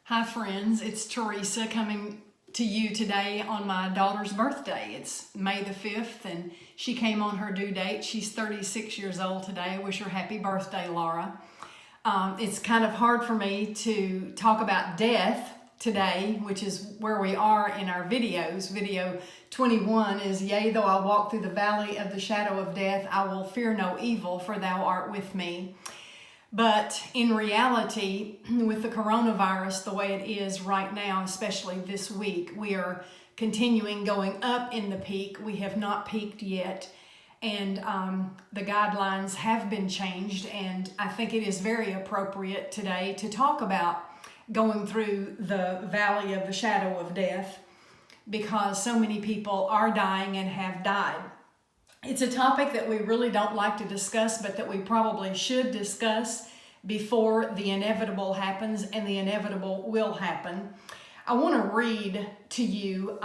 Hi friends, it's Teresa coming to you today on my daughter's birthday. It's May the 5th and she came on her due date. She's 36 years old today. I wish her happy birthday, Laura. It's kind of hard for me to talk about death today, which is where we are in our videos. Video 21 is, "Yea, though I walk through the valley of the shadow of death, I will fear no evil, for thou art with me." But in reality, with the coronavirus the way it is right now, especially this week, we are continuing going up in the peak. We have not peaked yet. And the guidelines have been changed. And I think it is very appropriate today to talk about going through the valley of the shadow of death, because so many people are dying and have died. It's a topic that we really don't like to discuss, but that we probably should discuss before the inevitable happens, and the inevitable will happen. I want to read to you,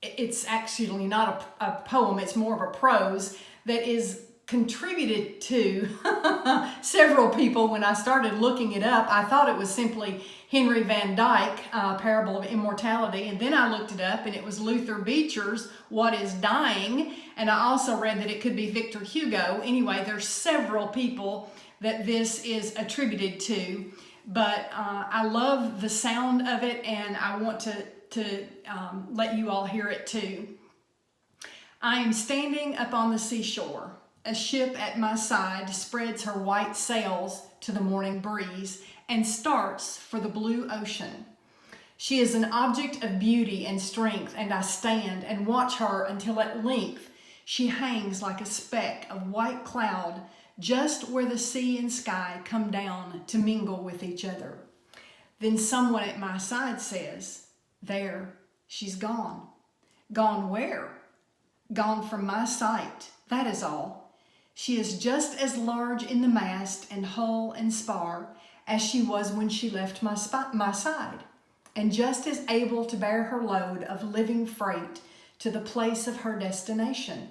it's actually not a poem, it's more of a prose that is contributed to several people. When I started looking it up, I thought it was simply Henry Van Dyke, Parable of Immortality, and then I looked it up and it was Luther Beecher's What is Dying, and I also read that it could be Victor Hugo. Anyway, there's several people that this is attributed to, but I love the sound of it, and I want to let you all hear it too. "I am standing up on the seashore. A ship at my side spreads her white sails to the morning breeze and starts for the blue ocean. She is an object of beauty and strength, and I stand and watch her until at length she hangs like a speck of white cloud just where the sea and sky come down to mingle with each other. Then someone at my side says, 'There, she's gone.' Gone where? Gone from my sight, that is all. She is just as large in the mast and hull and spar as she was when she left my side, and just as able to bear her load of living freight to the place of her destination.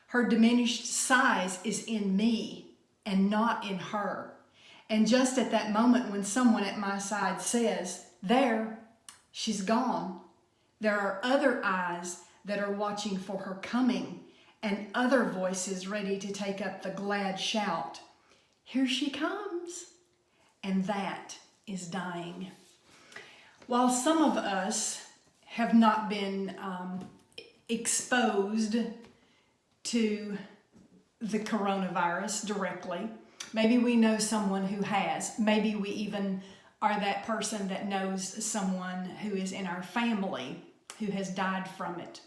Her diminished size is in me and not in her. And just at that moment when someone at my side says, 'There, she's gone,' there are other eyes that are watching for her coming, and other voices ready to take up the glad shout, 'Here she comes!' And that is dying." While some of us have not been exposed to the coronavirus directly, maybe we know someone who has. Maybe we even are that person that knows someone who is in our family who has died from it.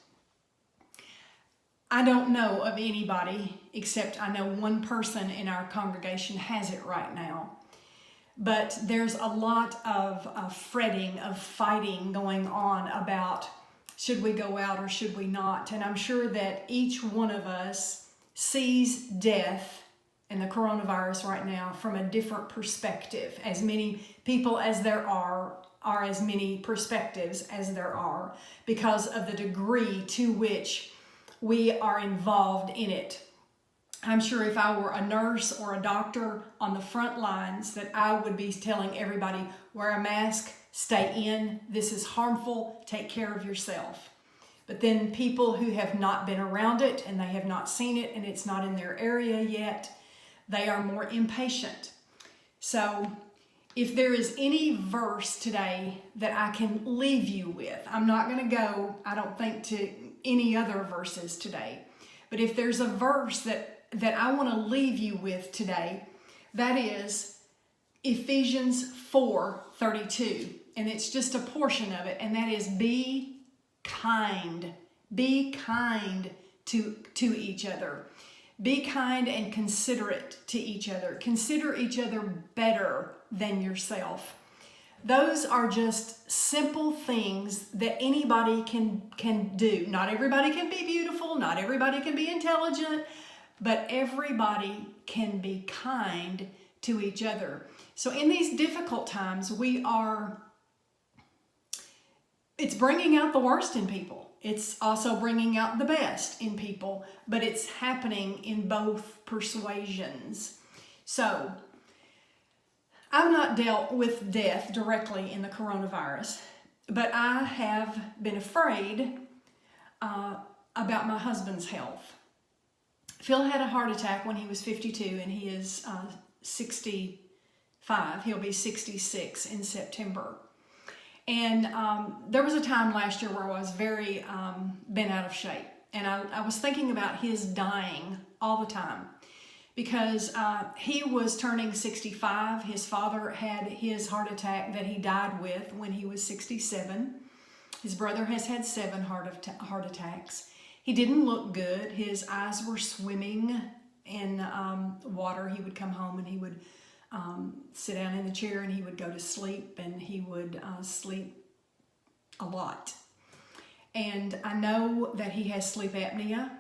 I don't know of anybody, except I know one person in our congregation has it right now. But there's a lot of fretting, of fighting going on about, should we go out or should we not? And I'm sure that each one of us sees death and the coronavirus right now from a different perspective. As many people as there are as many perspectives as there are, because of the degree to which we are involved in it. I'm sure if I were a nurse or a doctor on the front lines, that I would be telling everybody, wear a mask, stay in, this is harmful, take care of yourself. But then people who have not been around it and they have not seen it and it's not in their area yet, they are more impatient. So if there is any verse today that I can leave you with, I'm not going to go, I don't think, to any other verses today. But if there's a verse that I want to leave you with today, that is Ephesians 4:32. And it's just a portion of it. And that is, be kind. Be kind to each other. Be kind and considerate to each other. Consider each other better than yourself. Those are just simple things that anybody can do. Not everybody can be beautiful. Not everybody can be intelligent. But everybody can be kind to each other. So in these difficult times, it's bringing out the worst in people. It's also bringing out the best in people, but it's happening in both persuasions. So I've not dealt with death directly in the coronavirus, but I have been afraid about my husband's health. Phil had a heart attack when he was 52, and he is 65. He'll be 66 in September. And there was a time last year where I was very bent out of shape. And I was thinking about his dying all the time, because he was turning 65. His father had his heart attack that he died with when he was 67. His brother has had 7 heart attacks. He didn't look good. His eyes were swimming in water. He would come home and he would sit down in the chair and he would go to sleep, and he would sleep a lot. And I know that he has sleep apnea.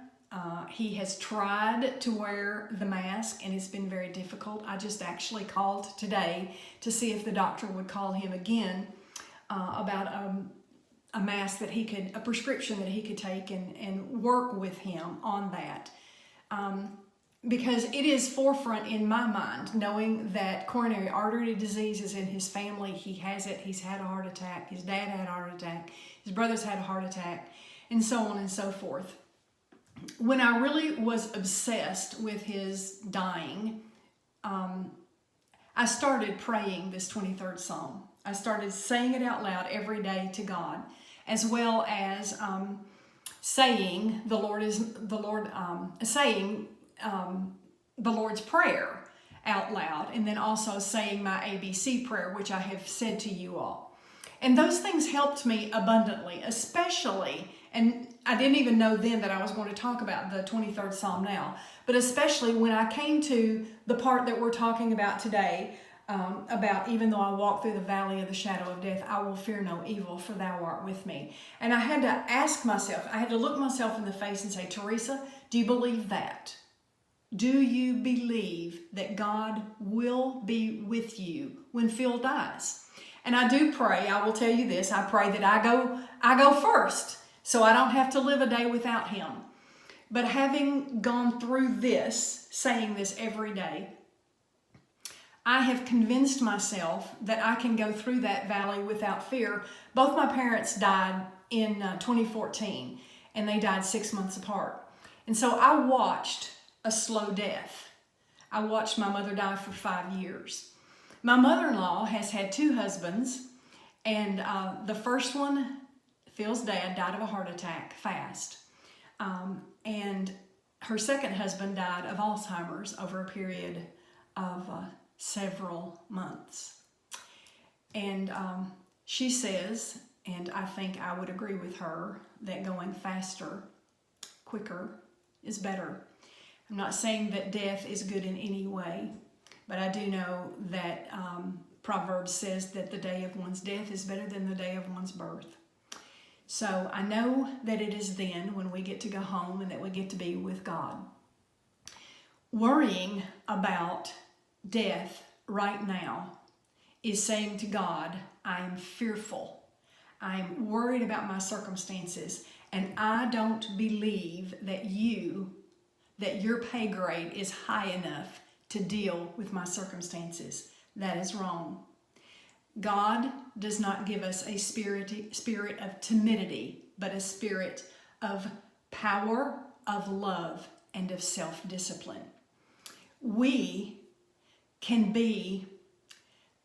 He has tried to wear the mask, and it's been very difficult. I just actually called today to see if the doctor would call him again about a mask that a prescription that he could take and work with him on that. Because it is forefront in my mind, knowing that coronary artery disease is in his family. He has it. He's had a heart attack. His dad had a heart attack. His brother's had a heart attack, and so on and so forth. When I really was obsessed with his dying, I started praying this 23rd Psalm. I started saying it out loud every day to God, as well as saying the Lord's Prayer out loud, and then also saying my ABC prayer, which I have said to you all. And those things helped me abundantly, especially, and I didn't even know then that I was going to talk about the 23rd Psalm now, but especially when I came to the part that we're talking about today, about even though I walk through the valley of the shadow of death, I will fear no evil, for thou art with me. And I had to ask myself, I had to look myself in the face and say, Teresa, do you believe that? Do you believe that God will be with you when Phil dies? And I do pray, I will tell you this, I pray that I go first, so I don't have to live a day without him. But having gone through this, saying this every day, I have convinced myself that I can go through that valley without fear. Both my parents died in 2014, and they died 6 months apart. And so I watched a slow death. I watched my mother die for 5 years. My mother-in-law has had 2 husbands, and the first one, Phil's dad, died of a heart attack fast. And her second husband died of Alzheimer's over a period of several months. And she says, and I think I would agree with her, that going faster, quicker, is better. I'm not saying that death is good in any way, but I do know that Proverbs says that the day of one's death is better than the day of one's birth. So I know that it is then when we get to go home and that we get to be with God. Worrying about death right now is saying to God, I am fearful. I am worried about my circumstances, and I don't believe that your pay grade is high enough to deal with my circumstances. That is wrong. God does not give us a spirit of timidity, but a spirit of power, of love, and of self-discipline. We can be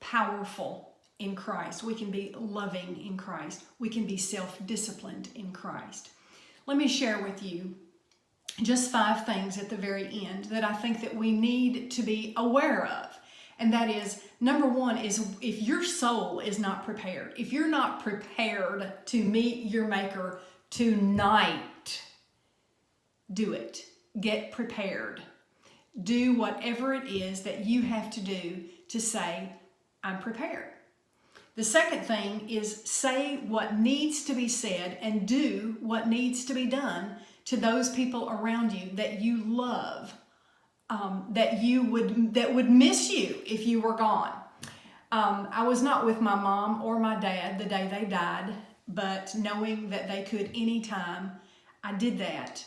powerful in Christ. We can be loving in Christ. We can be self-disciplined in Christ. Let me share with you just 5 things at the very end that I think that we need to be aware of. And that is, number 1 is if your soul is not prepared, if you're not prepared to meet your Maker tonight, do it. Get prepared. Do whatever it is that you have to do to say, I'm prepared. The second thing is say what needs to be said and do what needs to be done to those people around you that you love, that would miss you if you were gone. I was not with my mom or my dad the day they died, but knowing that they could anytime, I did that.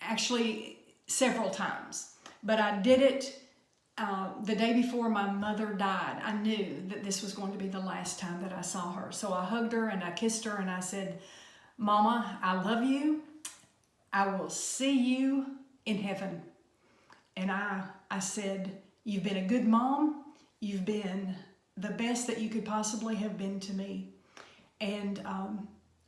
Actually, several times, but I did it the day before my mother died, I knew that this was going to be the last time that I saw her. So I hugged her and I kissed her and I said, Mama, I love you. I will see you in heaven. And I said, you've been a good mom. You've been the best that you could possibly have been to me. And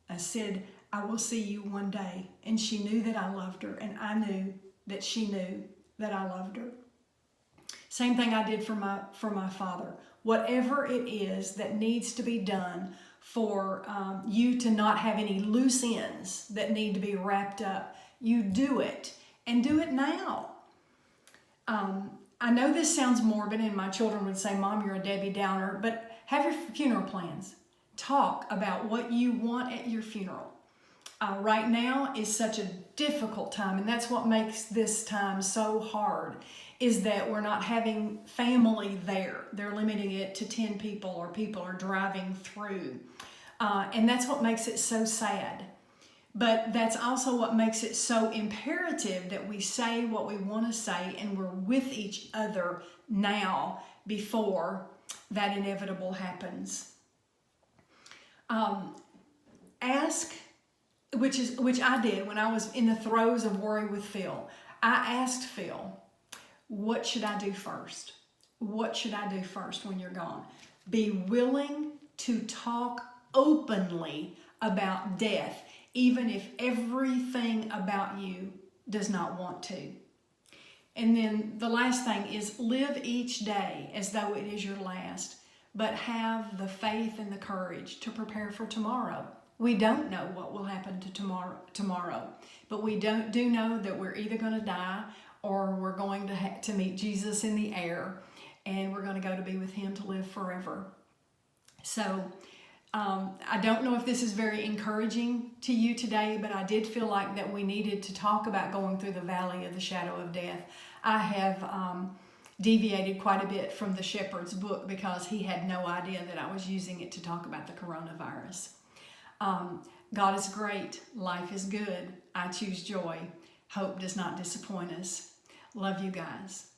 I said, I will see you one day. And she knew that I loved her, and I knew that she knew that I loved her. Same thing I did for my father. Whatever it is that needs to be done for you to not have any loose ends that need to be wrapped up, you do it, and do it now. I know this sounds morbid, and my children would say, Mom, you're a Debbie Downer, but have your funeral plans. Talk about what you want at your funeral. Right now is such a difficult time, and that's what makes this time so hard, is that we're not having family there. They're limiting it to 10 people, or people are driving through. And that's what makes it so sad. But that's also what makes it so imperative that we say what we want to say, and we're with each other now before that inevitable happens. Ask, which I did when I was in the throes of worry with Phil. I asked Phil, what should I do first? What should I do first when you're gone? Be willing to talk openly about death, even if everything about you does not want to. And then the last thing is, live each day as though it is your last, but have the faith and the courage to prepare for tomorrow. We don't know what will happen to tomorrow, but we do know that we're either going to die or we're going to meet Jesus in the air, and we're going to go to be with him to live forever. So I don't know if this is very encouraging to you today, but I did feel like that we needed to talk about going through the valley of the shadow of death. I have deviated quite a bit from the shepherd's book because he had no idea that I was using it to talk about the coronavirus. God is great. Life is good. I choose joy. Hope does not disappoint us. Love you guys.